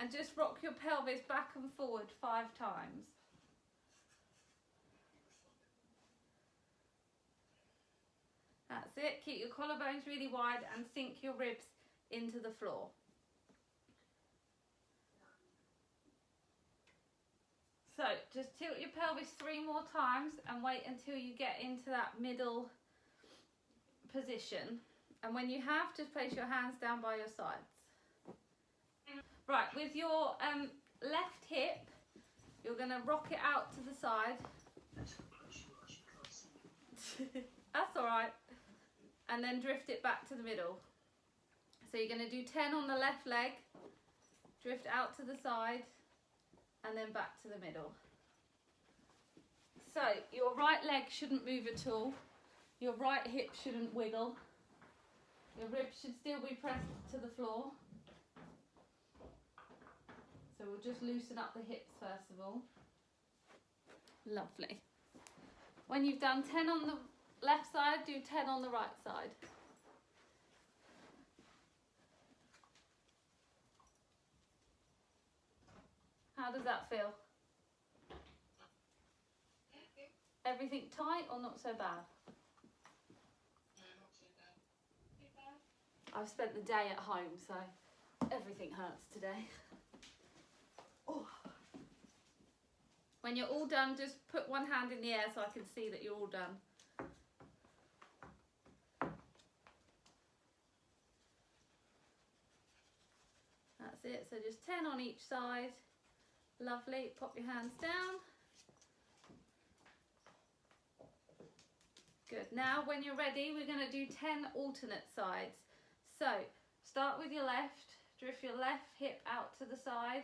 And just rock your pelvis back and forward 5 times. That's it. Keep your collarbones really wide and sink your ribs into the floor. So just tilt your pelvis 3 more times and wait until you get into that middle position. And when you have, just place your hands down by your sides. Right, with your left hip, you're going to rock it out to the side. That's all right. And then drift it back to the middle. So you're going to do 10 on the left leg, drift out to the side, and then back to the middle. So your right leg shouldn't move at all. Your right hip shouldn't wiggle. Your ribs should still be pressed to the floor. So we'll just loosen up the hips first of all. Lovely. When you've done 10 on the left side, do 10 on the right side. How does that feel? Everything tight or not so bad? Not too bad. I've spent the day at home, so everything hurts today. Oh. When you're all done, just put one hand in the air so I can see that you're all done. That's it, so just 10 on each side. Lovely, pop your hands down. Good, now when you're ready, we're going to do 10 alternate sides. So, start with your left, drift your left hip out to the side,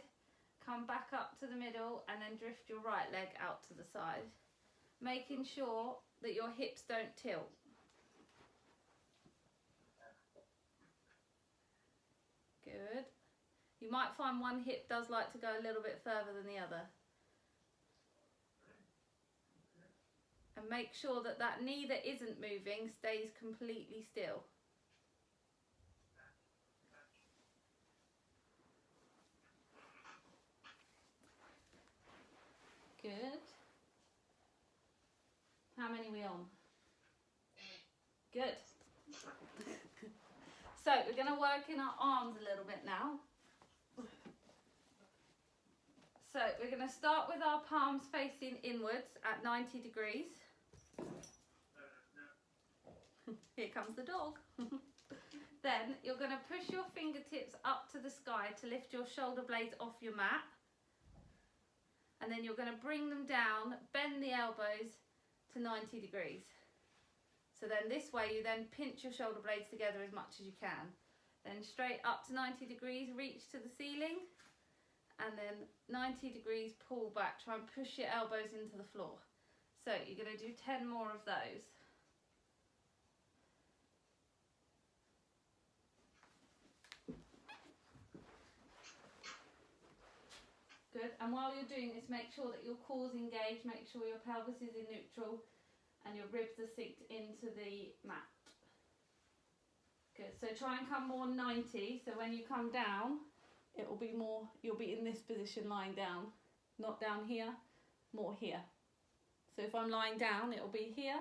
come back up to the middle, and then drift your right leg out to the side. Making sure that your hips don't tilt. Good. You might find one hip does like to go a little bit further than the other. And make sure that that knee that isn't moving stays completely still. Good. How many are we on? Good. So we're going to work in our arms a little bit now. So we're going to start with our palms facing inwards at 90 degrees. Here comes the dog. Then you're going to push your fingertips up to the sky to lift your shoulder blades off your mat. And then you're going to bring them down, bend the elbows to 90 degrees. So then this way you then pinch your shoulder blades together as much as you can. Then straight up to 90 degrees, reach to the ceiling. And then 90 degrees, pull back. Try and push your elbows into the floor. So you're going to do 10 more of those. Good. And while you're doing this, make sure that your core's engaged. Make sure your pelvis is in neutral and your ribs are synced into the mat. Good. So try and come more 90. So when you come down, it will be more, you'll be in this position lying down, not down here, more here. So if I'm lying down, it will be here,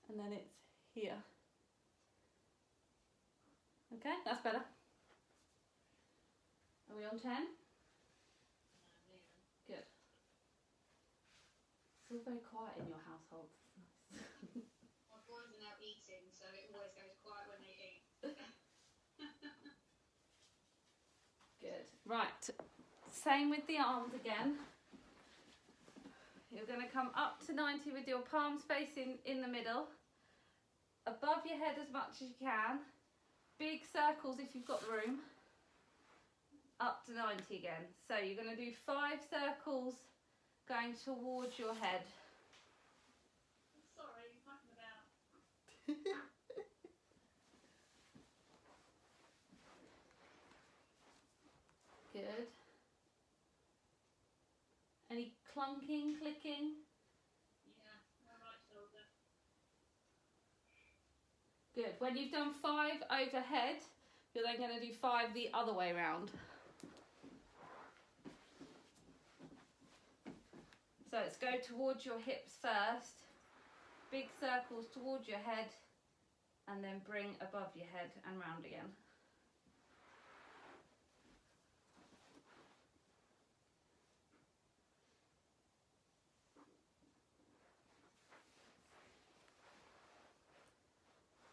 and then it's here. Okay, that's better. Are we on 10? Good. It's all very quiet in your household. My boys are now eating, so it always goes quiet when they eat. Good. Right, same with the arms again. You're going to come up to 90 with your palms facing in the middle. Above your head as much as you can. Big circles if you've got room. Up to 90 again. So you're going to do 5 circles going towards your head. Sorry, I'm mucking about. Good. Any clunking, clicking? Yeah, my right shoulder. Good. When you've done 5 overhead, you're then going to do 5 the other way round. So it's go towards your hips first, big circles towards your head, and then bring above your head and round again.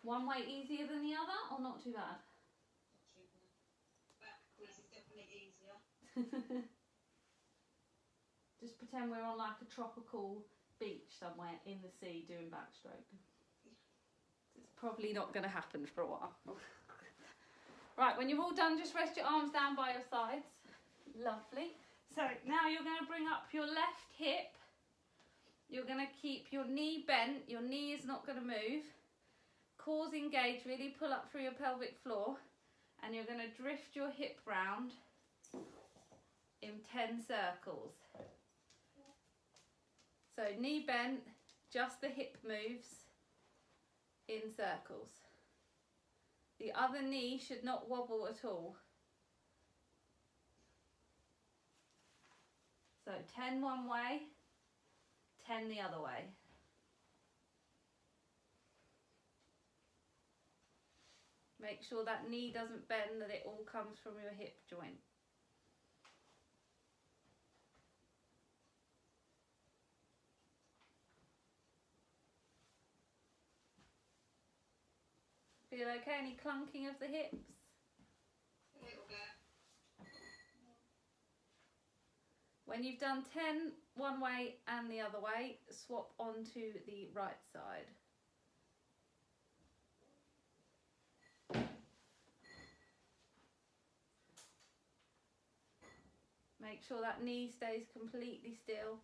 One way easier than the other, or not too bad? Not too bad. Backwards is definitely easier. Just pretend we're on like a tropical beach somewhere in the sea doing backstroke. It's probably not going to happen for a while. Right, when you're all done, just rest your arms down by your sides. Lovely. So now you're going to bring up your left hip. You're going to keep your knee bent. Your knee is not going to move. Cores engaged, really pull up through your pelvic floor. And you're going to drift your hip round in 10 circles. So knee bent, just the hip moves in circles. The other knee should not wobble at all. So 10 one way, 10 the other way. Make sure that knee doesn't bend, that it all comes from your hip joint. Feel okay? Any clunking of the hips? A little bit. When you've done 10 one way and the other way, swap onto the right side. Make sure that knee stays completely still.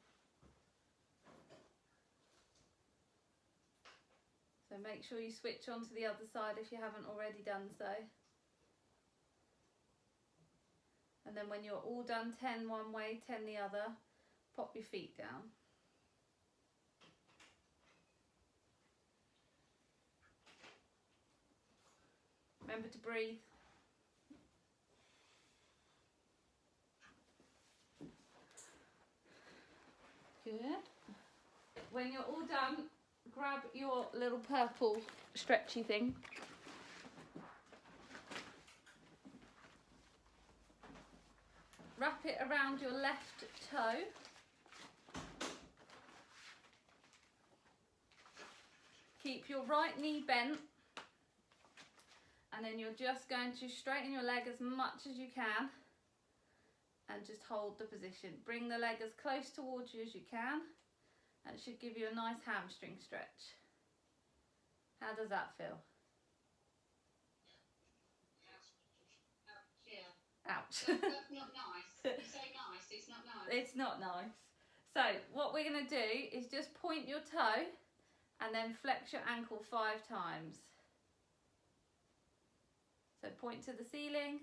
So make sure you switch on to the other side if you haven't already done so. And then when you're all done 10 one way, 10 the other, pop your feet down. Remember to breathe. Good. When you're all done, grab your little purple stretchy thing. Wrap it around your left toe. Keep your right knee bent. And then you're just going to straighten your leg as much as you can. And just hold the position. Bring the leg as close towards you as you can. And it should give you a nice hamstring stretch. How does that feel? Ouch. That's not nice. You say nice, it's not nice. It's not nice. So what we're going to do is just point your toe and then flex your ankle 5 times. So point to the ceiling,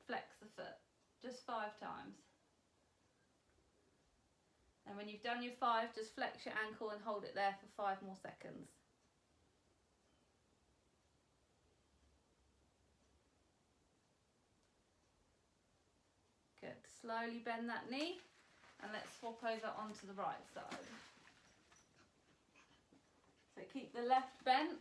flex the foot, just 5 times. And when you've done your 5, just flex your ankle and hold it there for 5 more seconds. Good. Slowly bend that knee and let's swap over onto the right side. So keep the left bent.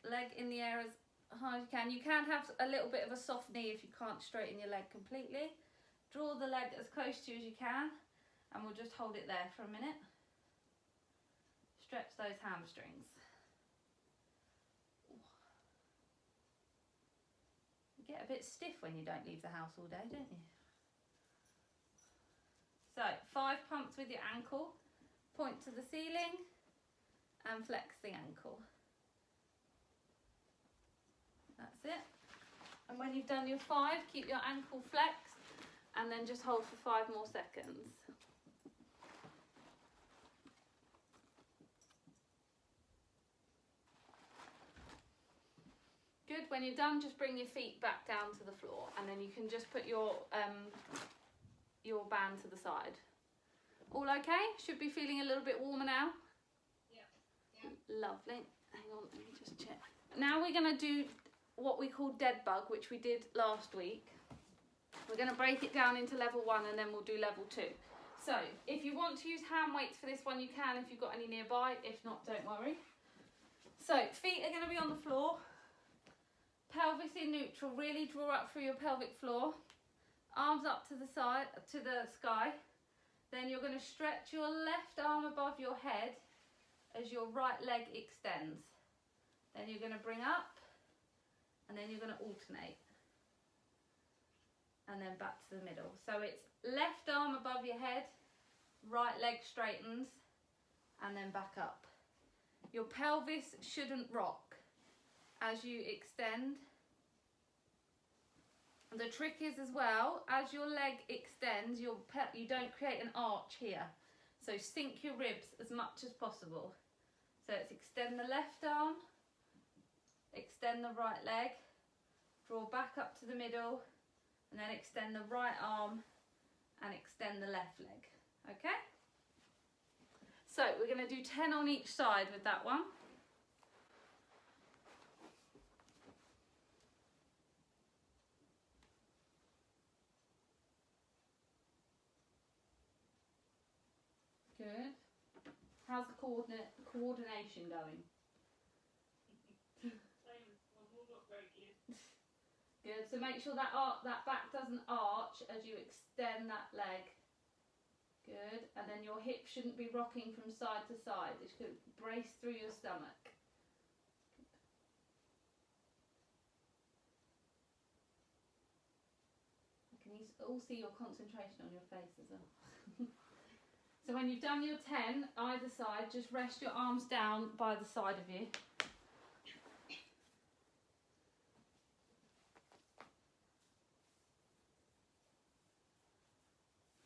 Leg in the air as high as you can. You can have a little bit of a soft knee if you can't straighten your leg completely. Draw the leg as close to you as you can and we'll just hold it there for a minute. Stretch those hamstrings. You get a bit stiff when you don't leave the house all day, don't you? So 5 pumps with your ankle, point to the ceiling and flex the ankle. That's it. And when you've done your 5, keep your ankle flexed and then just hold for 5 more seconds. Good. When you're done, just bring your feet back down to the floor and then you can just put your band to the side. All okay? Should be feeling a little bit warmer now. Yeah. Lovely. Hang on, let me just check. Now we're going to do what we call dead bug, which we did last week. We're going to break it down into level 1 and then we'll do level 2. So if you want to use hand weights for this one, you can if you've got any nearby. If not, don't worry. So feet are going to be on the floor. Pelvis in neutral. Really draw up through your pelvic floor. Arms up to the side, to the sky. Then you're going to stretch your left arm above your head as your right leg extends. Then you're going to bring up and then you're going to alternate. And then back to the middle. So it's left arm above your head, right leg straightens, and then back up. Your pelvis shouldn't rock as you extend. And the trick is as well, as your leg extends, you don't create an arch here. So sink your ribs as much as possible. So it's extend the left arm, extend the right leg, draw back up to the middle, and then extend the right arm and extend the left leg. Okay? So we're going to do 10 on each side with that one. Good. How's the coordination going? Good. So make sure that back doesn't arch as you extend that leg. Good. And then your hip shouldn't be rocking from side to side. It should brace through your stomach. Can you all see your concentration on your face as well? So when you've done your 10 either side, just rest your arms down by the side of you.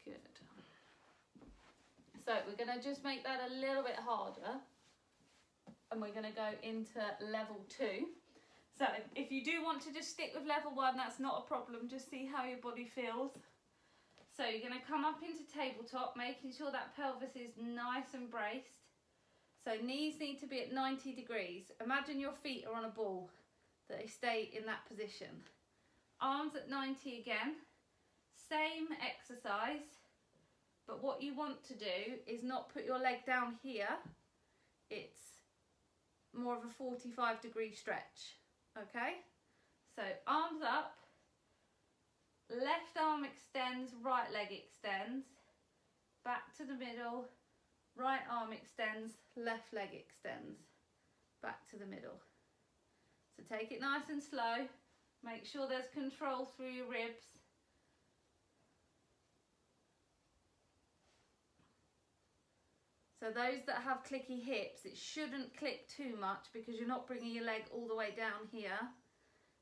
Good. So we're going to just make that a little bit harder. And we're going to go into level 2. So if you do want to just stick with level 1, that's not a problem. Just see how your body feels. So you're going to come up into tabletop, making sure that pelvis is nice and braced. So knees need to be at 90 degrees. Imagine your feet are on a ball, that they stay in that position. Arms at 90 again. Same exercise, but what you want to do is not put your leg down here. It's more of a 45-degree stretch. Okay? So arms up. Left arm extends, right leg extends, back to the middle, right arm extends, left leg extends, back to the middle. So take it nice and slow, make sure there's control through your ribs. So those that have clicky hips, it shouldn't click too much because you're not bringing your leg all the way down here.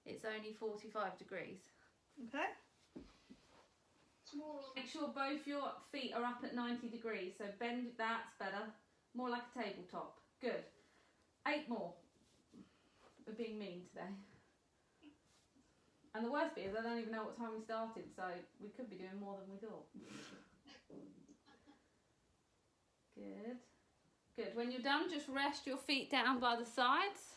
It's only 45 degrees. Okay? Make sure both your feet are up at 90 degrees. So bend, that's better. More like a tabletop. Good. 8 more. We're being mean today. And the worst bit is I don't even know what time we started, so we could be doing more than we thought. Good. Good. When you're done, just rest your feet down by the sides.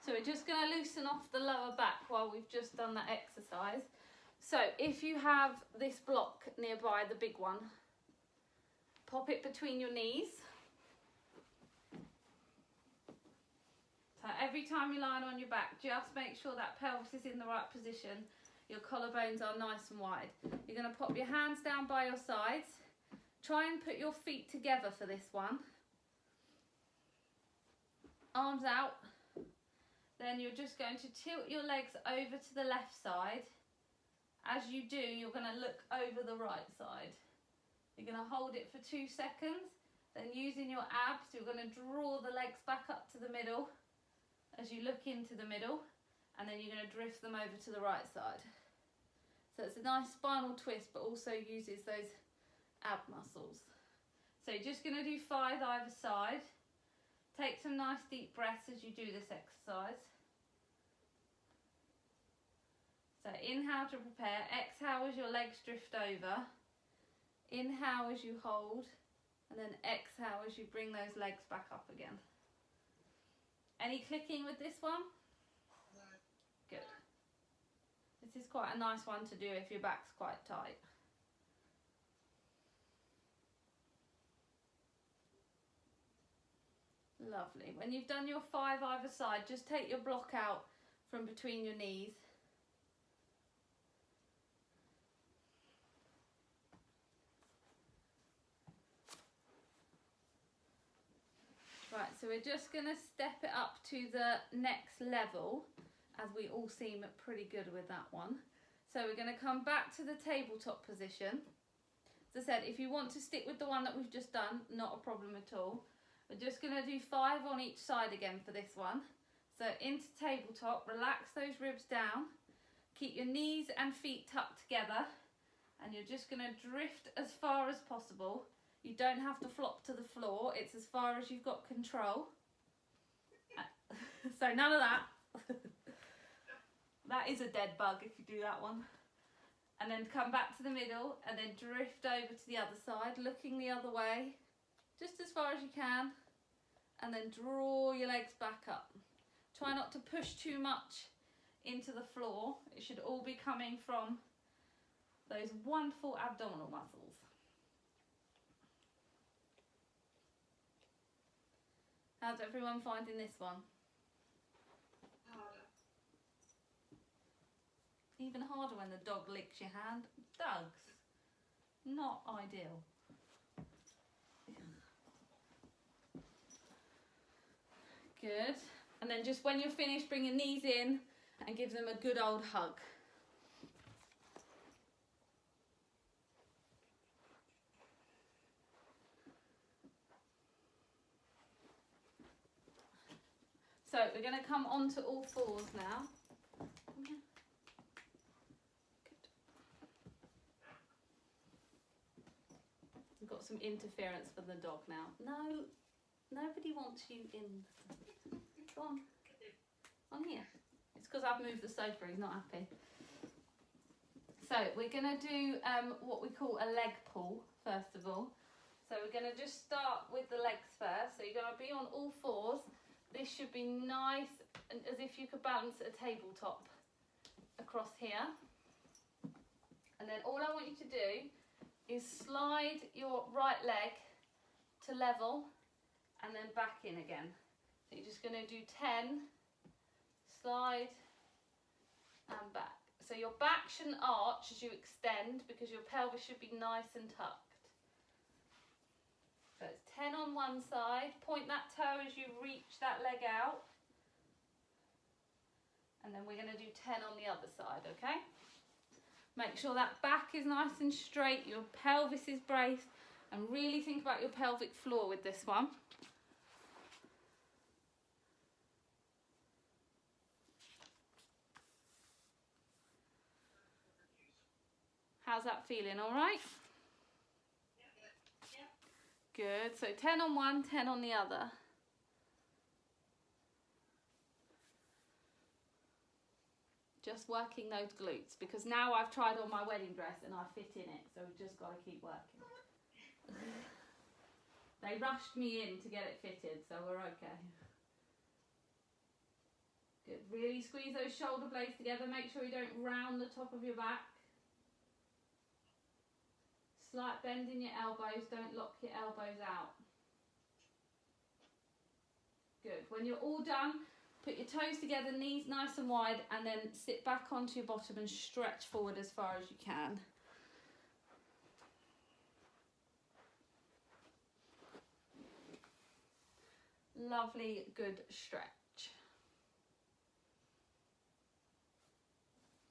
So we're just going to loosen off the lower back while we've just done that exercise. So if you have this block nearby, the big one, pop it between your knees. So every time you're lying on your back, just make sure that pelvis is in the right position. Your collarbones are nice and wide. You're going to pop your hands down by your sides. Try and put your feet together for this one. Arms out. Then you're just going to tilt your legs over to the left side. As you do, you're going to look over the right side. You're going to hold it for 2 seconds. Then using your abs, you're going to draw the legs back up to the middle as you look into the middle. And then you're going to drift them over to the right side. So it's a nice spinal twist, but also uses those ab muscles. So you're just going to do 5 either side. Take some nice deep breaths as you do this exercise. So inhale to prepare, exhale as your legs drift over, inhale as you hold, and then exhale as you bring those legs back up again. Any clicking with this one? No. Good. This is quite a nice one to do if your back's quite tight. Lovely. When you've done your 5 either side, just take your block out from between your knees. Right, so we're just going to step it up to the next level, as we all seem pretty good with that one. So we're going to come back to the tabletop position. As I said, if you want to stick with the one that we've just done, not a problem at all. We're just going to do 5 on each side again for this one. So into tabletop, relax those ribs down. Keep your knees and feet tucked together. And you're just going to drift as far as possible. You don't have to flop to the floor. It's as far as you've got control. So none of that. That is a dead bug if you do that one. And then come back to the middle and then drift over to the other side, looking the other way, just as far as you can. And then draw your legs back up. Try not to push too much into the floor. It should all be coming from those wonderful abdominal muscles. How's everyone finding this one? Harder. Even harder when the dog licks your hand. Dogs. Not ideal. Good. And then just when you're finished, bring your knees in and give them a good old hug. So we're going to come onto all fours now. Good. We've got some interference for the dog now. No, nobody wants you in. Go on here. It's because I've moved the sofa, he's not happy. So we're going to do what we call a leg pull, first of all. So we're going to just start with the legs first. So you're going to be on all fours. This should be nice, and as if you could balance a tabletop across here. And then all I want you to do is slide your right leg to level and then back in again. So you're just going to do 10, slide and back. So your back shouldn't arch as you extend because your pelvis should be nice and tucked. So it's 10 on one side, point that toe as you reach that leg out. And then we're going to do 10 on the other side, okay? Make sure that back is nice and straight, your pelvis is braced, and really think about your pelvic floor with this one. How's that feeling, all right? Good, so 10 on one, 10 on the other. Just working those glutes, because now I've tried on my wedding dress and I fit in it, so we've just got to keep working. They rushed me in to get it fitted, so we're okay. Good, really squeeze those shoulder blades together, make sure you don't round the top of your back. Slight bend in your elbows, don't lock your elbows out. Good, when you're all done, put your toes together, knees nice and wide, and then sit back onto your bottom and stretch forward as far as you can. Lovely, good stretch.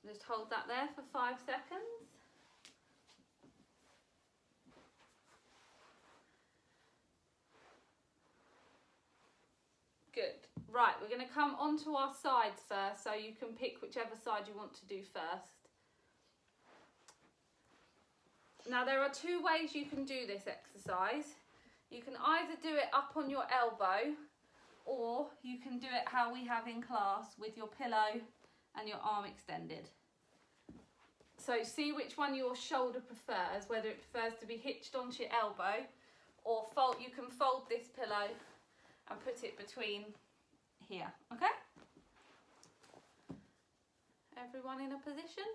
Just hold that there for 5 seconds. Good. Right, we're going to come onto our sides first, so you can pick whichever side you want to do first. Now there are 2 ways you can do this exercise. You can either do it up on your elbow, or you can do it how we have in class with your pillow and your arm extended. So see which one your shoulder prefers, whether it prefers to be hitched onto your elbow, or you can fold this pillow and put it between here, okay? Everyone in a position.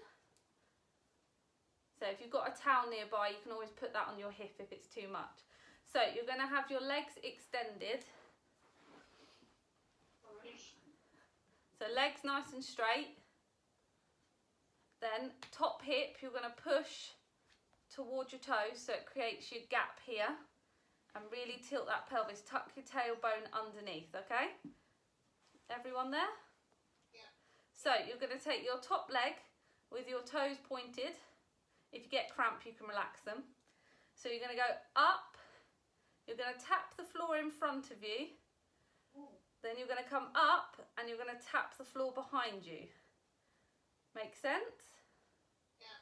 So if you've got a towel nearby, you can always put that on your hip if it's too much. So you're going to have your legs extended. So legs nice and straight. Then top hip, you're going to push towards your toes so it creates your gap here. And really tilt that pelvis. Tuck your tailbone underneath, okay? Everyone there? Yeah. So you're going to take your top leg with your toes pointed. If you get cramp, you can relax them. So you're going to go up. You're going to tap the floor in front of you. Then you're going to come up and you're going to tap the floor behind you. Make sense? Yeah.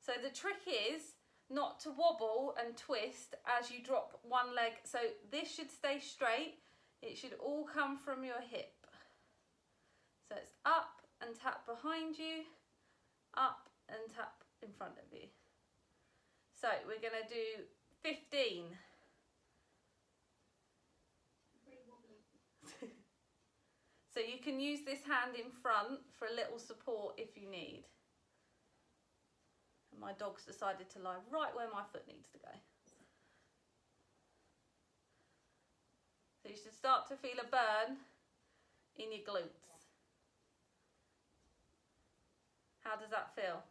So the trick is not to wobble and twist as you drop one leg. So this should stay straight. It should all come from your hip. So it's up and tap behind you, up and tap in front of you. So we're going to do 15. So you can use this hand in front for a little support if you need. And my dog's decided to lie right where my foot needs to go. So you should start to feel a burn in your glutes. How does that feel?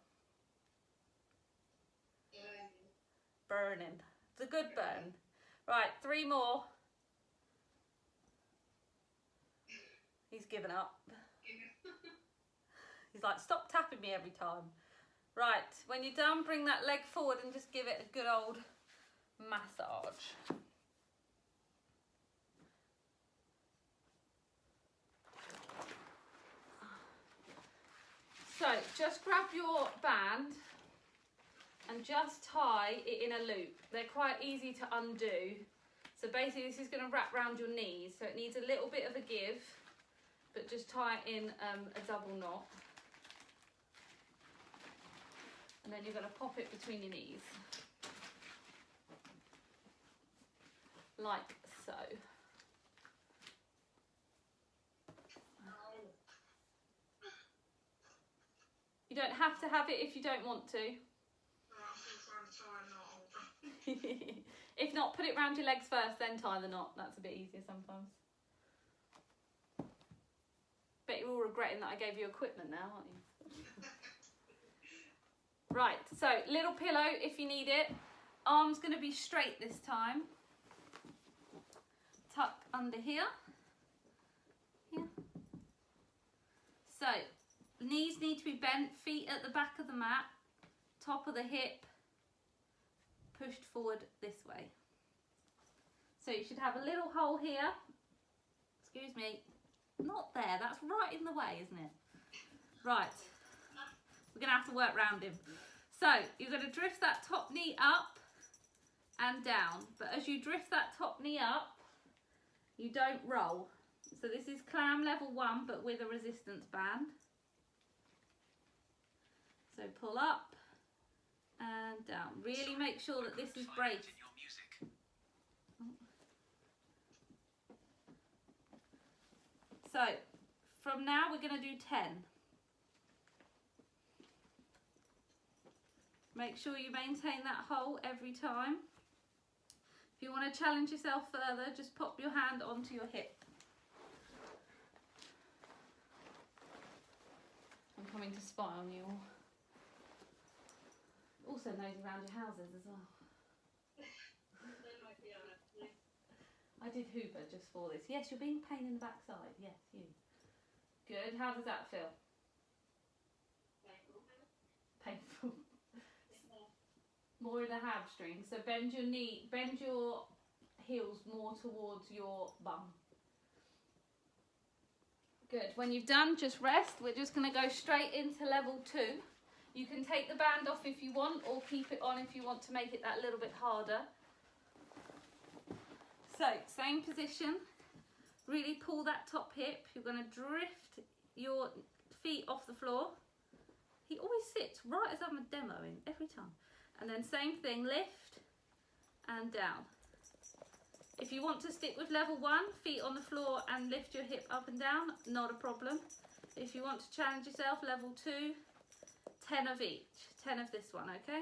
Burning. It's a good burn. Right, 3 more. He's given up. He's like, stop tapping me every time. Right, when you're done, bring that leg forward and just give it a good old massage. So just grab your band and just tie it in a loop. They're quite easy to undo. So basically this is going to wrap around your knees. So it needs a little bit of a give, but just tie it in a double knot. And then you're going to pop it between your knees. Like so. You don't have to have it if you don't want to. If not, put it round your legs first, then tie the knot. That's a bit easier sometimes. Bet you're all regretting that I gave you equipment now, aren't you? Right, so little pillow if you need it. Arm's going to be straight this time. Tuck under here. Here. So, knees need to be bent, feet at the back of the mat, top of the hip, pushed forward this way. So you should have a little hole here. Excuse me. Not there, that's right in the way, isn't it? Right. We're going to have to work round him. So you're going to drift that top knee up and down. But as you drift that top knee up, you don't roll. So this is clam level 1, but with a resistance band. So pull up and down. Really make sure that this is braced. So from now we're going to do 10. Make sure you maintain that hole every time. If you want to challenge yourself further, just pop your hand onto your hip. I'm coming to spy on you all. Also nosy around your houses as well. I did Hoover just for this. Yes, you're being a pain in the backside. Yes, you. Good. How does that feel? Painful. More in the hamstring. So bend your knee, bend your heels more towards your bum. Good. When you've done, just rest. We're just going to go straight into level 2. You can take the band off if you want, or keep it on if you want to make it that little bit harder. So, same position. Really pull that top hip. You're going to drift your feet off the floor. He always sits right as I'm demoing, every time. And then same thing, lift and down. If you want to stick with level 1, feet on the floor and lift your hip up and down, not a problem. If you want to challenge yourself, level 2, 10 of each. 10 of this one, okay?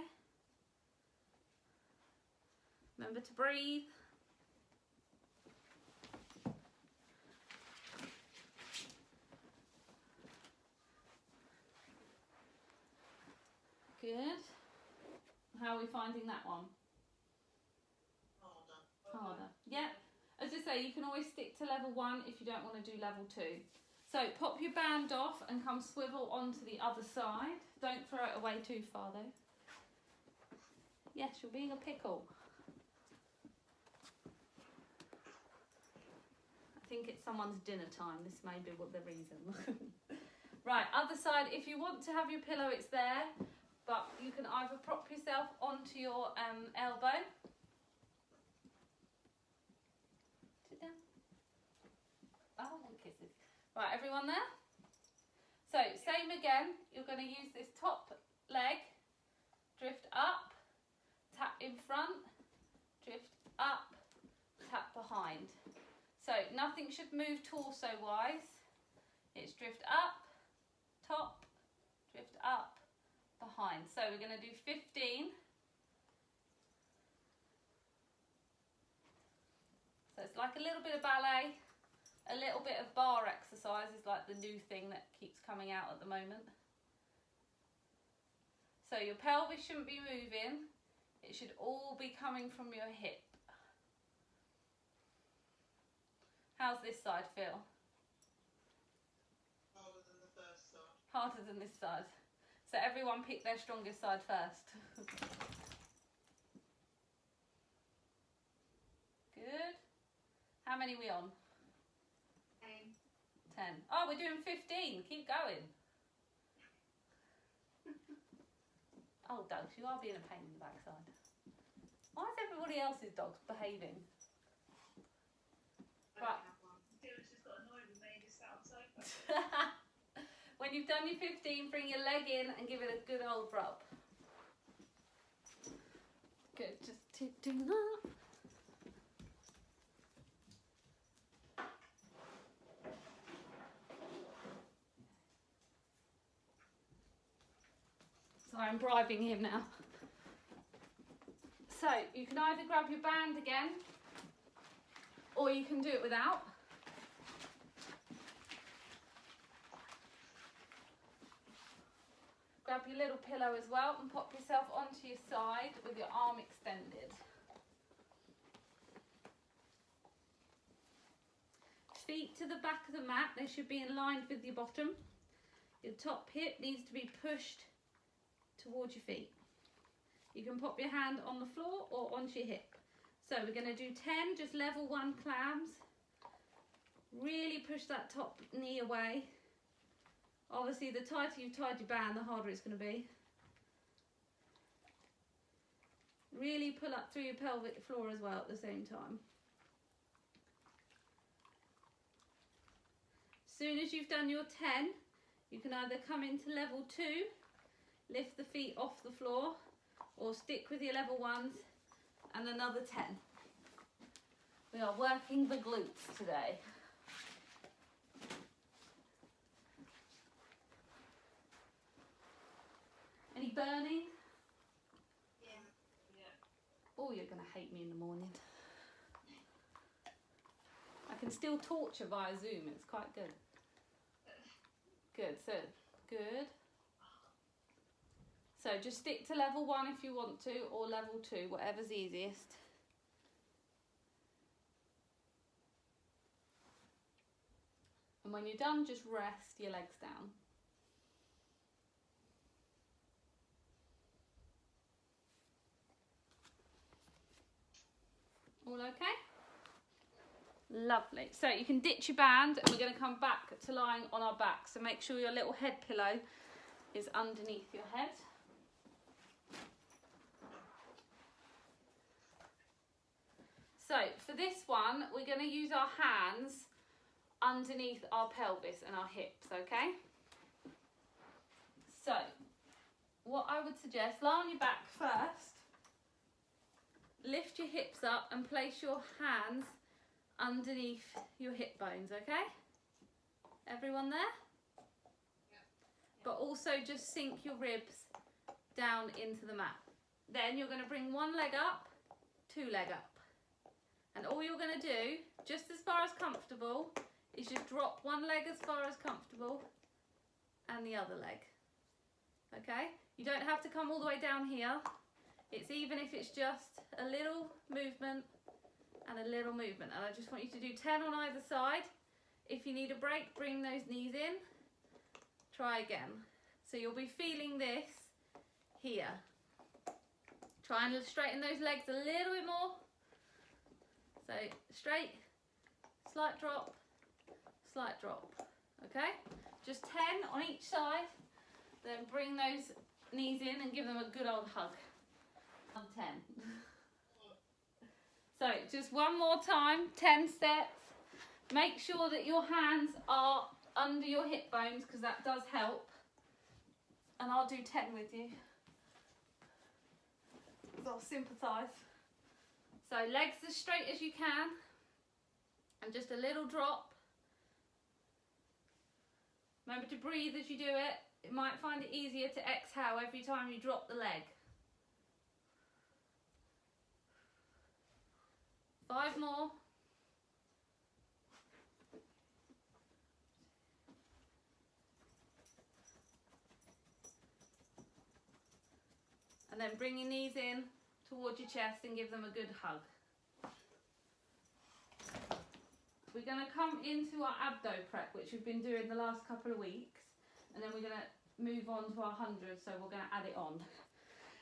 Remember to breathe. Good. How are we finding that one? Harder. Yeah. As I say, you can always stick to level 1 if you don't want to do level 2. So pop your band off and come swivel onto the other side. Don't throw it away too far though. Yes, you're being a pickle. I think it's someone's dinner time. This may be what the reason. Right, other side. If you want to have your pillow, it's there. But you can either prop yourself onto your elbow. Sit down. Oh, kisses. Right, everyone there? So, same again. You're going to use this top leg. Drift up. Tap in front. Drift up. Tap behind. So, nothing should move torso-wise. It's drift up. Top. Drift up. Behind. So we're going to do 15. So it's like a little bit of ballet, a little bit of bar exercise is like the new thing that keeps coming out at the moment. So your pelvis shouldn't be moving, it should all be coming from your hip. How's this side feel? Harder than the first side. Harder than this side. So everyone pick their strongest side first. Good. How many are we on? 10. Oh, we're doing 15. Keep going. Oh, dogs, you are being a pain in the backside. Why is everybody else's dogs behaving? Right. Dylan's just got annoyed with me just outside. When you've done your 15, bring your leg in and give it a good old rub. Good, just keep doing that. So I'm bribing him now. So you can either grab your band again, or you can do it without. Grab your little pillow as well and pop yourself onto your side with your arm extended. Feet to the back of the mat, they should be in line with your bottom. Your top hip needs to be pushed towards your feet. You can pop your hand on the floor or onto your hip. So we're going to do 10, just level 1 clams. Really push that top knee away. Obviously, the tighter you've tied your band, the harder it's going to be. Really pull up through your pelvic floor as well at the same time. As soon as you've done your 10, you can either come into level 2, lift the feet off the floor, or stick with your level 1s and another 10. We are working the glutes today. Any burning? Yeah. Oh, you're going to hate me in the morning. I can still torture via Zoom, it's quite good. Good, so good. So just stick to level 1 if you want to, or level 2, whatever's easiest. And when you're done, just rest your legs down. All okay? Lovely. So you can ditch your band and we're going to come back to lying on our back. So make sure your little head pillow is underneath your head. So for this one, we're going to use our hands underneath our pelvis and our hips, okay? So what I would suggest, lie on your back first. Lift your hips up and place your hands underneath your hip bones, okay? Everyone there? but also just sink your ribs down into the mat. Then you're going to bring one leg up, two leg up. And all you're going to do, just as far as comfortable, is just drop one leg as far as comfortable and the other leg. Okay? You don't have to come all the way down here. It's even if it's just a little movement and a little movement. And I just want you to do 10 on either side. If you need a break, bring those knees in. Try again. So you'll be feeling this here. Try and straighten those legs a little bit more. So straight, slight drop, okay? Just 10 on each side, then bring those knees in and give them a good old hug. 10. So just one more time, 10 steps. Make sure that your hands are under your hip bones because that does help. And I'll do 10 with you. So I'll sympathise. So legs as straight as you can and just a little drop. Remember to breathe as you do it. You might find it easier to exhale every time you drop the leg. 5 more. And then bring your knees in towards your chest and give them a good hug. We're going to come into our abdo prep, which we've been doing the last couple of weeks, and then we're going to move on to our 100, so we're going to add it on.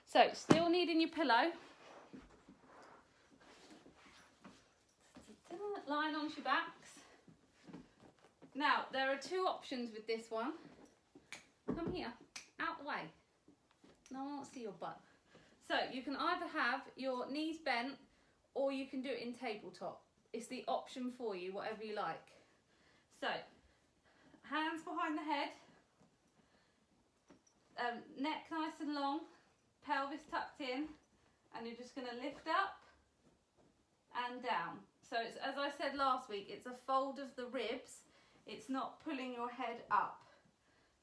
So, still needing your pillow. Lying onto your backs. Now, there are 2 options with this one. Come here, out the way. No one wants to see your butt. So you can either have your knees bent or you can do it in tabletop. It's the option for you, whatever you like. So, hands behind the head, neck nice and long, pelvis tucked in, and you're just going to lift up and down. So it's, as I said last week, it's a fold of the ribs. It's not pulling your head up.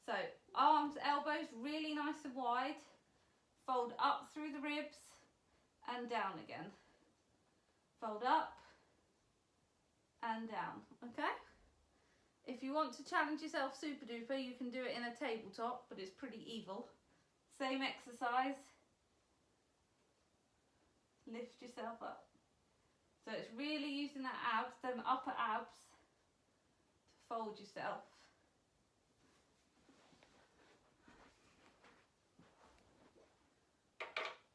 So arms, elbows really nice and wide. Fold up through the ribs and down again. Fold up and down, okay? If you want to challenge yourself super duper, you can do it in a tabletop, but it's pretty evil. Same exercise. Lift yourself up. So it's really using the abs, them upper abs, to fold yourself.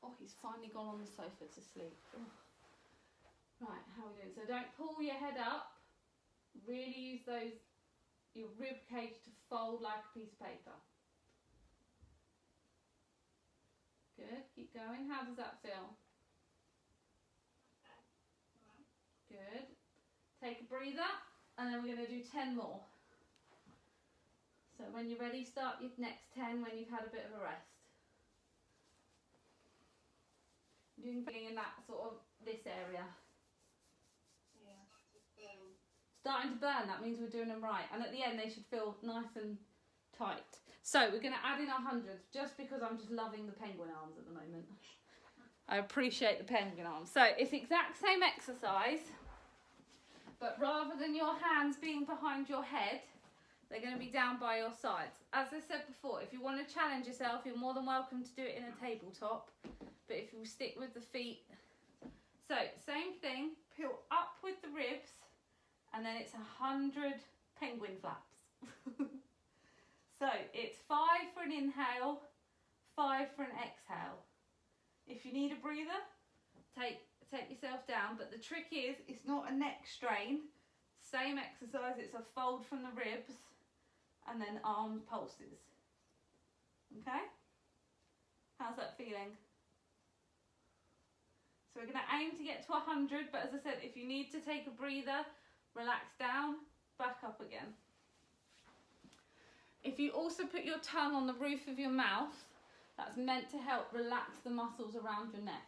Oh, he's finally gone on the sofa to sleep. Oh. Right, how are we doing? So don't pull your head up. Really use your rib cage to fold like a piece of paper. Good, keep going. How does that feel? Good. Take a breather, and then we're going to do 10 more. So when you're ready, start your next 10 when you've had a bit of a rest. Doing feeling in that sort of this area. Yeah. Starting to burn, that means we're doing them right. And at the end, they should feel nice and tight. So we're going to add in 100, just because I'm just loving the penguin arms at the moment. I appreciate the penguin arms. So it's the exact same exercise, but rather than your hands being behind your head, they're going to be down by your sides. As I said before, if you want to challenge yourself, you're more than welcome to do it in a tabletop. But if you stick with the feet, so same thing, peel up with the ribs, and then it's 100 penguin flaps. So it's 5 for an inhale, 5 for an exhale. If you need a breather, take yourself down, but the trick is, it's not a neck strain. Same exercise, it's a fold from the ribs, and then arm pulses. Okay? How's that feeling? So we're going to aim to get to 100, but as I said, if you need to take a breather, relax down, back up again. If you also put your tongue on the roof of your mouth, that's meant to help relax the muscles around your neck.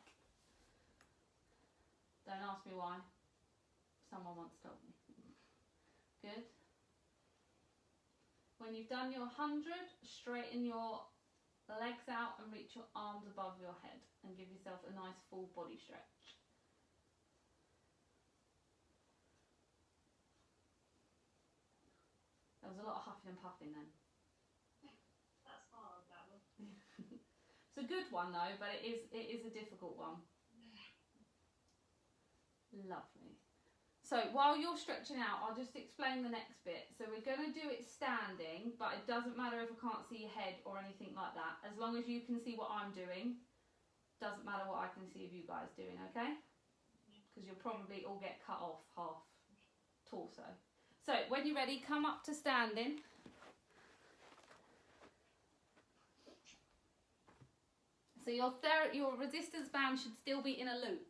Don't ask me why. Someone once told me. Good. When you've done your 100, straighten your legs out and reach your arms above your head and give yourself a nice full body stretch. There was a lot of huffing and puffing then. That's hard, that one. It's a good one though, but it is a difficult one. Lovely. So while you're stretching out, I'll just explain the next bit. So we're going to do it standing, but it doesn't matter if I can't see your head or anything like that. As long as you can see what I'm doing, doesn't matter what I can see of you guys doing, okay? Because you'll probably all get cut off half torso. So when you're ready, come up to standing. So your resistance band should still be in a loop.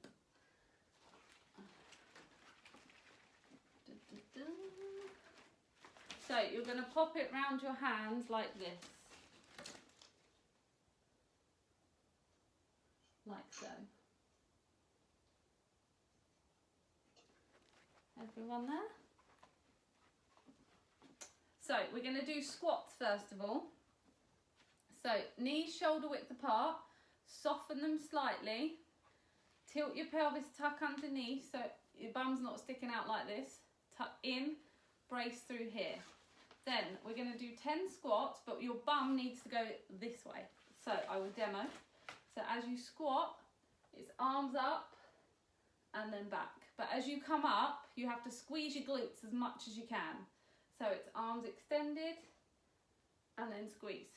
So you're going to pop it round your hands like this. Like so. Everyone there? So we're going to do squats first of all. So knees shoulder width apart, soften them slightly, tilt your pelvis, tuck underneath so your bum's not sticking out like this, tuck in, brace through here. Then we're going to do 10 squats, but your bum needs to go this way. So I will demo. So as you squat, it's arms up and then back. But as you come up, you have to squeeze your glutes as much as you can. So it's arms extended and then squeeze.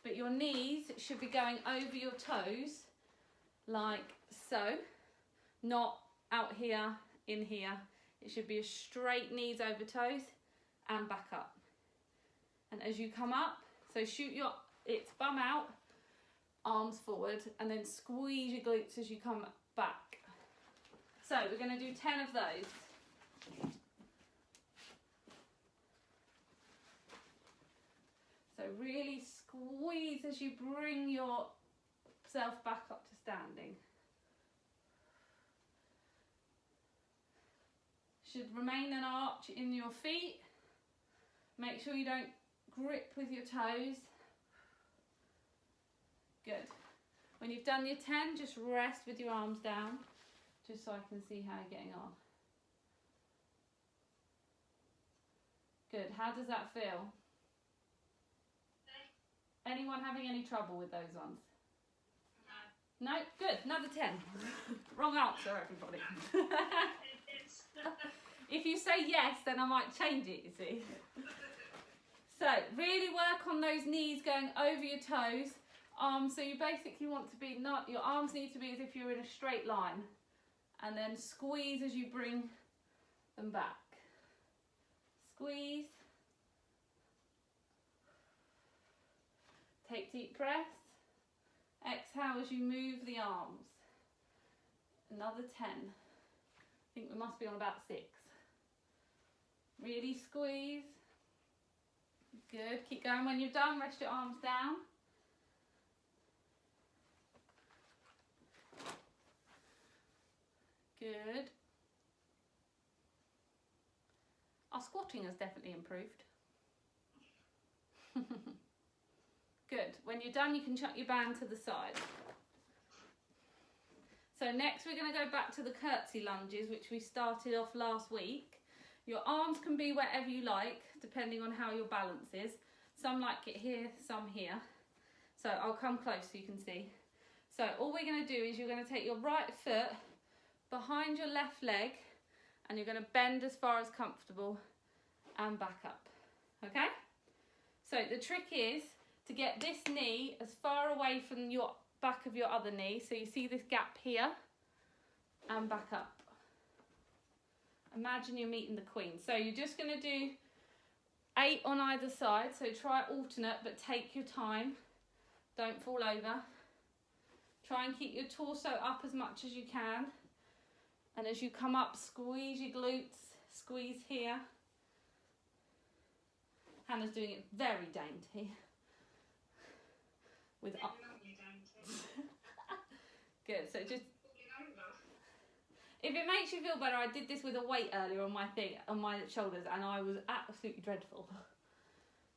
But your knees should be going over your toes like so, not out here, in here. It should be a straight knees over toes and back up. And as you come up, so shoot it's bum out, arms forward, and then squeeze your glutes as you come back. So we're going to do 10 of those. So really squeeze as you bring yourself back up to standing. Should remain an arch in your feet. Make sure you don't grip with your toes. Good. When you've done your 10, just rest with your arms down, just so I can see how you're getting on. Good. How does that feel? Anyone having any trouble with those ones? No? Good. Another 10. Wrong answer, everybody. If you say yes, then I might change it, you see. So really work on those knees going over your toes. So you basically want to be, your arms need to be as if you're in a straight line. And then squeeze as you bring them back. Squeeze. Take deep breaths. Exhale as you move the arms. Another 10. I think we must be on about 6. Really squeeze. Good. Keep going. When you're done, rest your arms down. Good. Our squatting has definitely improved. Good. When you're done, you can chuck your band to the side. So next we're going to go back to the curtsy lunges, which we started off last week. Your arms can be wherever you like, depending on how your balance is. Some like it here, some here. So I'll come close so you can see. So all we're going to do is you're going to take your right foot behind your left leg and you're going to bend as far as comfortable and back up. Okay? So the trick is to get this knee as far away from your back of your other knee, so you see this gap here, and back up. Imagine you're meeting the Queen. So you're just going to do 8 on either side, so try alternate, but take your time. Don't fall over. Try and keep your torso up as much as you can. And as you come up, squeeze your glutes, squeeze here. Hannah's doing it very dainty. With up. Good, so just if it makes you feel better, I did this with a weight earlier on my thing, on my shoulders, and I was absolutely dreadful.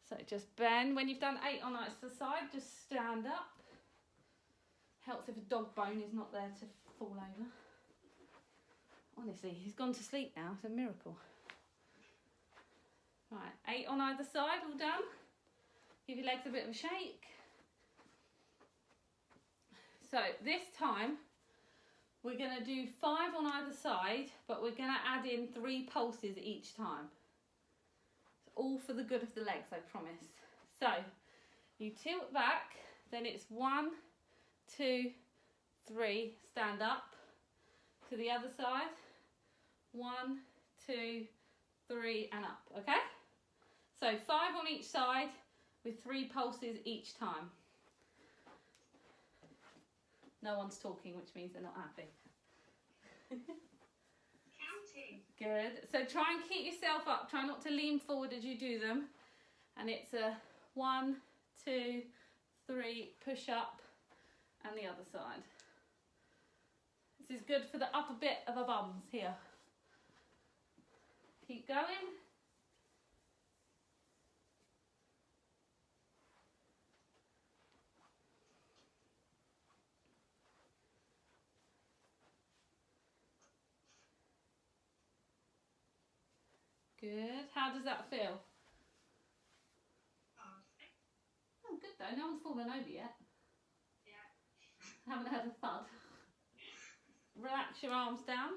So just bend. When you've done 8 on either side, just stand up. Helps if a dog bone is not there to fall over. Honestly, he's gone to sleep now. It's a miracle. Right, 8 on either side, all done. Give your legs a bit of a shake. So this time, we're going to do 5 on either side, but we're going to add in 3 pulses each time. It's all for the good of the legs, I promise. So, you tilt back, then it's 1, 2, 3, stand up. To the other side, 1, 2, 3, and up, okay? So 5 on each side with 3 pulses each time. No one's talking, which means they're not happy. Counting. Good. So try and keep yourself up. Try not to lean forward as you do them. And it's a 1, 2, 3, push up, and the other side. This is good for the upper bit of our bums here. Keep going. Good. How does that feel? Oh, good though. No one's fallen over yet. Yeah. Haven't heard a thud. Relax your arms down.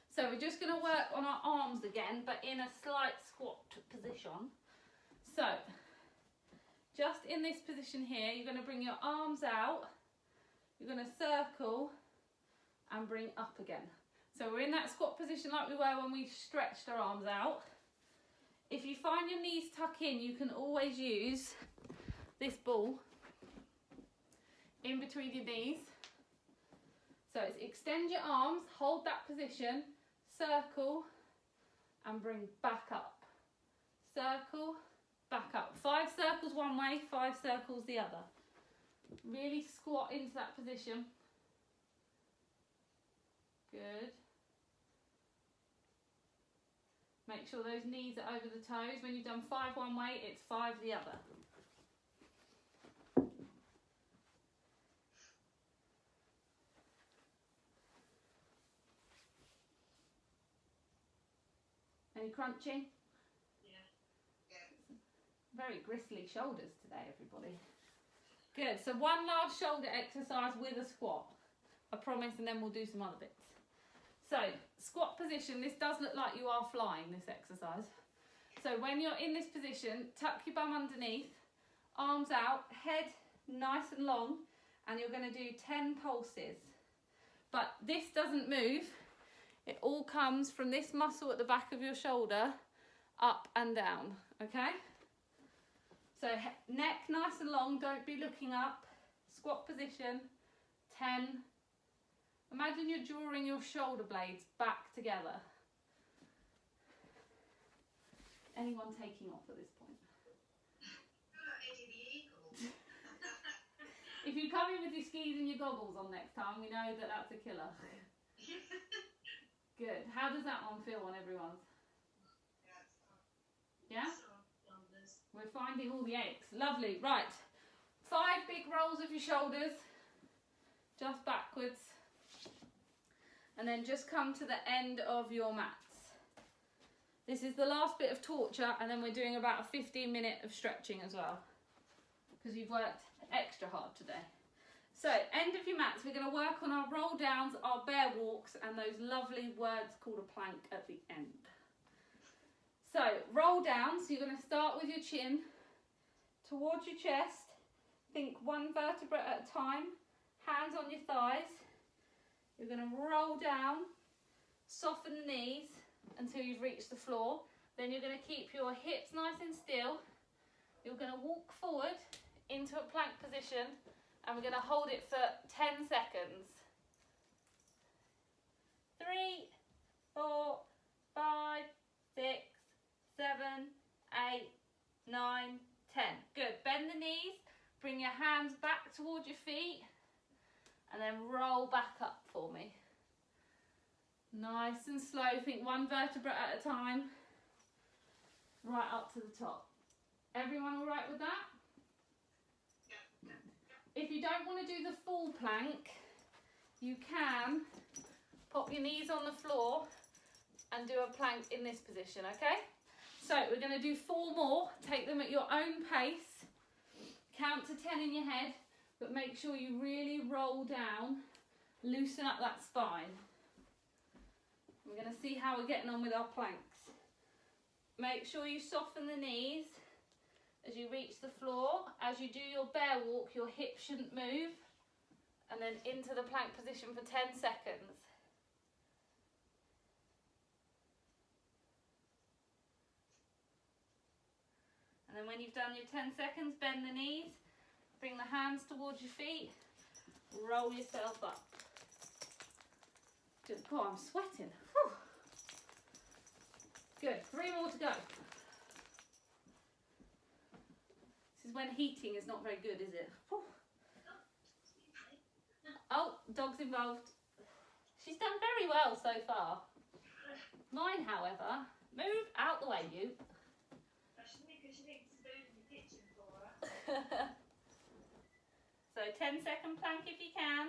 So we're just going to work on our arms again, but in a slight squat position. So, just in this position here, you're going to bring your arms out. You're going to circle and bring up again. So we're in that squat position like we were when we stretched our arms out. If you find your knees tuck in, you can always use this ball in between your knees. So it's extend your arms, hold that position, circle and bring back up. Circle, back up. 5 circles one way, 5 circles the other. Really squat into that position. Good. Make sure those knees are over the toes. When you've done 5 one way, it's 5 the other. Any crunching? Yeah. Very gristly shoulders today, everybody. Good. So one last shoulder exercise with a squat. I promise, and then we'll do some other bits. So, squat position. This does look like you are flying, this exercise. So when you're in this position, tuck your bum underneath, arms out, head nice and long, and you're going to do 10 pulses. But this doesn't move. It all comes from this muscle at the back of your shoulder, up and down, okay? So neck nice and long, don't be looking up. Squat position, 10. Imagine you're drawing your shoulder blades back together. Anyone taking off at this point? Eddie the Eagle. If you come in with your skis and your goggles on next time, we know that that's a killer. Good. How does that one feel on everyone's? Yeah? We're finding all the aches. Lovely. Right. 5 big rolls of your shoulders. Just backwards. And then just come to the end of your mats. This is the last bit of torture, and then we're doing about a 15-minute of stretching as well, because you've worked extra hard today. So, end of your mats, we're going to work on our roll downs, our bear walks, and those lovely words called a plank at the end. So, roll down, so you're going to start with your chin towards your chest. Think 1 vertebra at a time, hands on your thighs. You're going to roll down, soften the knees until you've reached the floor. Then you're going to keep your hips nice and still. You're going to walk forward into a plank position, and we're going to hold it for 10 seconds. 3, 4, 5, 6, 7, 8, 9, 10. Good. Bend the knees, bring your hands back towards your feet, and then roll back up for me. Nice and slow. Think 1 vertebra at a time. right up to the top. Everyone all right with that? If you don't want to do the full plank, you can pop your knees on the floor and do a plank in this position, okay? So we're going to do 4 more. Take them at your own pace. Count to 10 in your head, but make sure you really roll down, loosen up that spine. We're going to see how we're getting on with our planks. Make sure you soften the knees as you reach the floor. As you do your bear walk, your hips shouldn't move. And then into the plank position for 10 seconds. And then when you've done your 10 seconds, bend the knees, bring the hands towards your feet, roll yourself up. Good. God, I'm sweating. Whew. Good, 3 more to go. This is when heating is not very good, is it? Whew. Oh, dog's involved. She's done very well so far. Mine, however, move out the way, you. So 10-second plank if you can.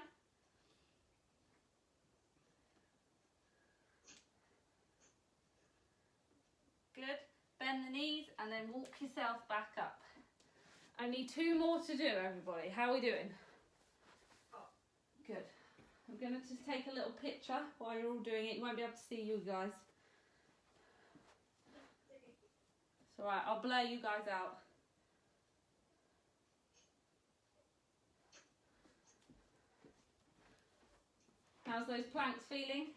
Good. Bend the knees and then walk yourself back up. Only 2 more to do, everybody. How are we doing? Good. I'm going to just take a little picture while you're all doing it. You won't be able to see you guys. It's alright, I'll blur you guys out. How's those planks feeling?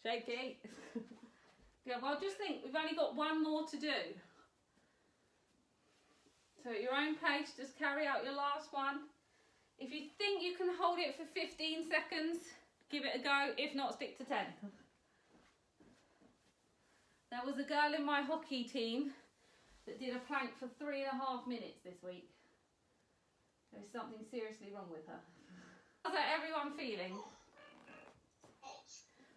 Shaky. Yeah, well, just think, we've only got 1 more to do. So at your own pace, just carry out your last one. If you think you can hold it for 15 seconds, give it a go. If not, stick to 10. There was a girl in my hockey team that did a plank for 3.5 minutes this week. There's something seriously wrong with her. How's everyone feeling?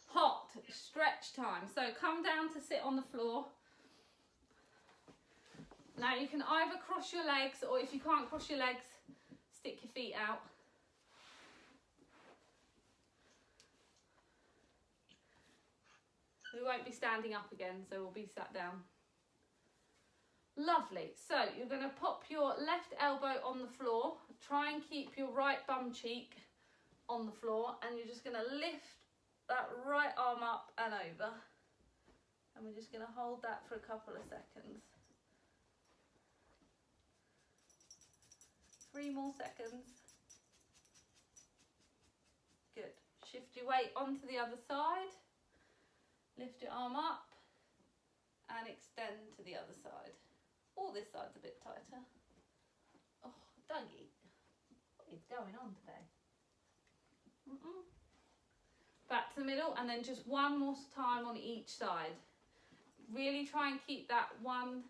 Hot. Stretch time. So come down to sit on the floor. Now you can either cross your legs, or if you can't cross your legs, stick your feet out. We won't be standing up again, so we'll be sat down. Lovely. So you're going to pop your left elbow on the floor. Try and keep your right bum cheek on the floor, and you're just going to lift that right arm up and over. And we're just going to hold that for a couple of seconds. 3 more seconds. Good. Shift your weight onto the other side. Lift your arm up and extend to the other side. Oh, this side's a bit tighter. Oh, Dougie, what is going on today? Back to the middle, and then just 1 more time on each side. Really try and keep that one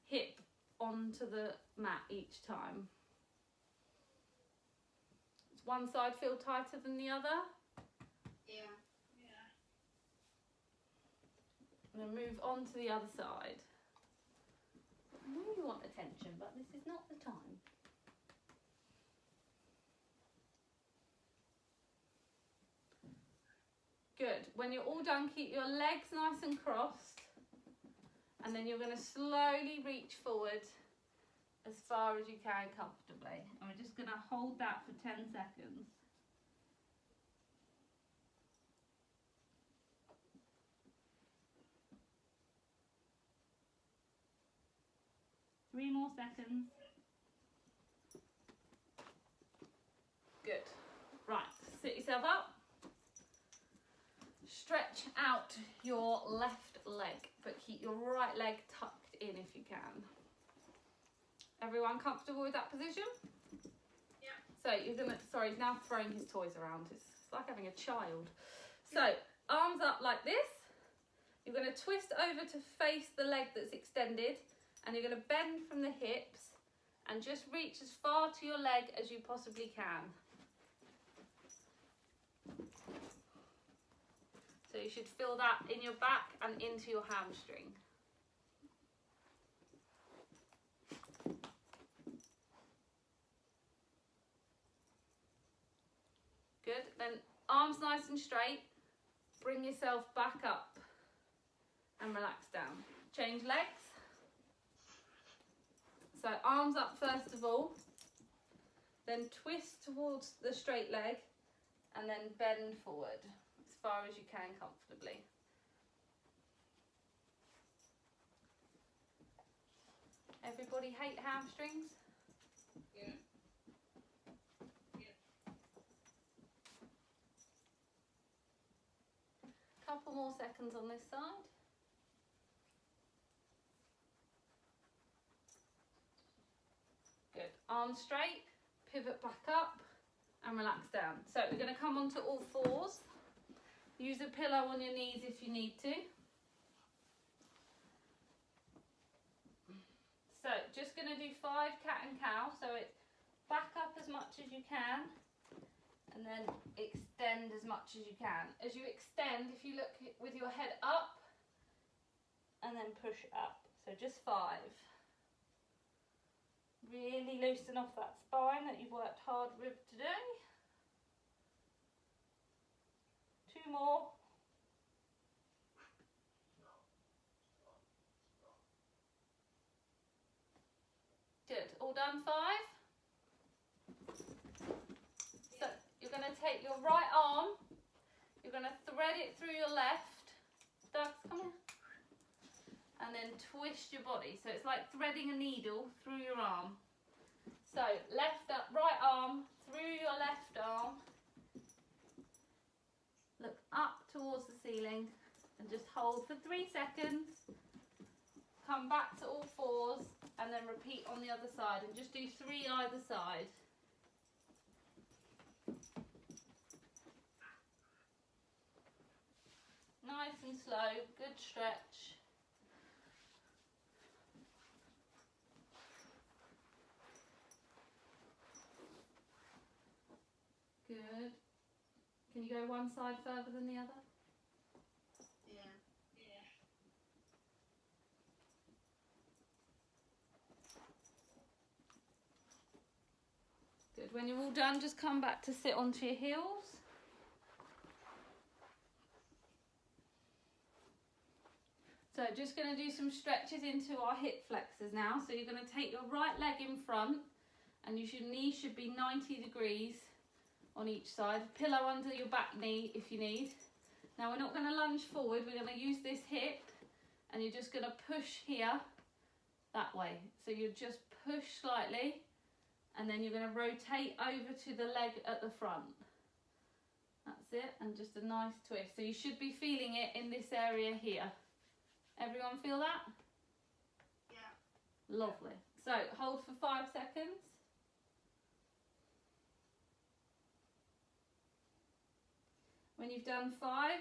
hip onto the mat each time. Does one side feel tighter than the other? Yeah. And then move on to the other side. I know you want attention, but this is not the time. Good. When you're all done, keep your legs nice and crossed. And then you're going to slowly reach forward as far as you can comfortably. And we're just going to hold that for 10 seconds. Three more seconds. Good. Right, sit yourself up. Stretch out your left leg, but keep your right leg tucked in if you can. Everyone comfortable with that position? Yeah. So you're gonna, sorry, he's now throwing his toys around. It's like having a child. So arms up like this. You're gonna twist over to face the leg that's extended, and you're gonna bend from the hips and just reach as far to your leg as you possibly can. So you should feel that in your back and into your hamstring. Good. Then arms nice and straight. Bring yourself back up and relax down. Change legs. So arms up first of all. Then twist towards the straight leg and then bend forward as far as you can comfortably. Everybody hate hamstrings? Yeah. Couple more seconds on this side. Good. Arms straight, pivot back up and relax down. So we're going to come onto all fours. Use a pillow on your knees if you need to. So just going to do 5 cat and cow. So it's back up as much as you can and then extend as much as you can. As you extend, if you look with your head up and then push up. So just 5. Really loosen off that spine that you've worked hard with today. 2 more. Good. All done? 5. So you're going to take your right arm, you're going to thread it through your left. Doug, come here. And then twist your body. So it's like threading a needle through your arm. So left up, right arm through your left arm. Look up towards the ceiling and just hold for 3 seconds. Come back to all fours and then repeat on the other side and just do 3 either side. Nice and slow, good stretch. Good. Can you go one side further than the other? Yeah. Yeah. Good. When you're all done, just come back to sit onto your heels. So just going to do some stretches into our hip flexors now. So you're going to take your right leg in front and your knees should be 90 degrees on each side. Pillow under your back knee if you need. Now we're not going to lunge forward, we're going to use this hip and you're just going to push here that way. So you just push slightly and then you're going to rotate over to the leg at the front. That's it, and just a nice twist. So you should be feeling it in this area here. Everyone feel that? Yeah. Lovely. So hold for 5 seconds. When you've done 5,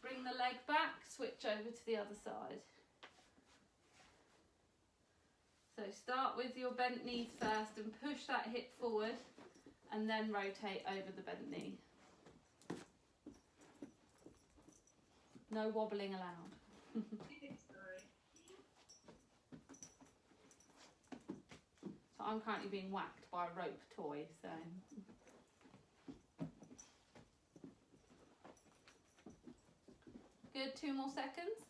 bring the leg back, switch over to the other side. So start with your bent knees first and push that hip forward and then rotate over the bent knee. No wobbling allowed. Sorry. So I'm currently being whacked by a rope toy, so... Good, 2 more seconds.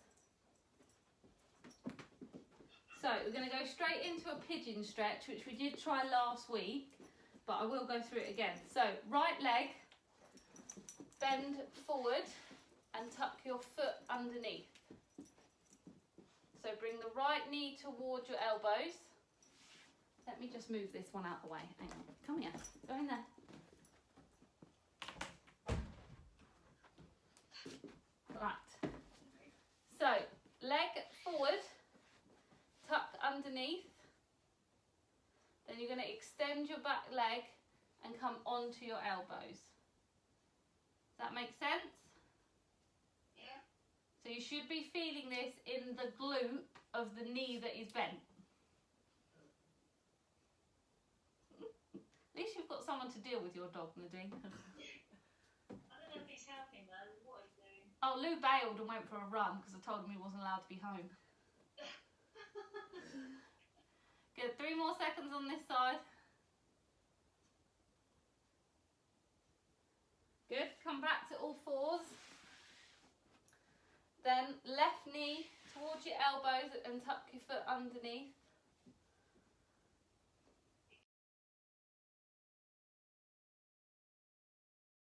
So we're going to go straight into a pigeon stretch, which we did try last week, but I will go through it again. So right leg, bend forward and tuck your foot underneath. So bring the right knee towards your elbows. Let me just move this one out of the way. Hang on, come here, go in there. Right. So leg forward, tuck underneath. Then you're going to extend your back leg and come onto your elbows. Does that make sense? Yeah. So you should be feeling this in the glute of the knee that is bent. At least you've got someone to deal with your dog, Nadine. I don't know if it's helping though. What are you doing? Oh, Lou bailed and went for a run because I told him he wasn't allowed to be home. Good, 3 more seconds on this side. Good, come back to all fours. Then left knee towards your elbows and tuck your foot underneath.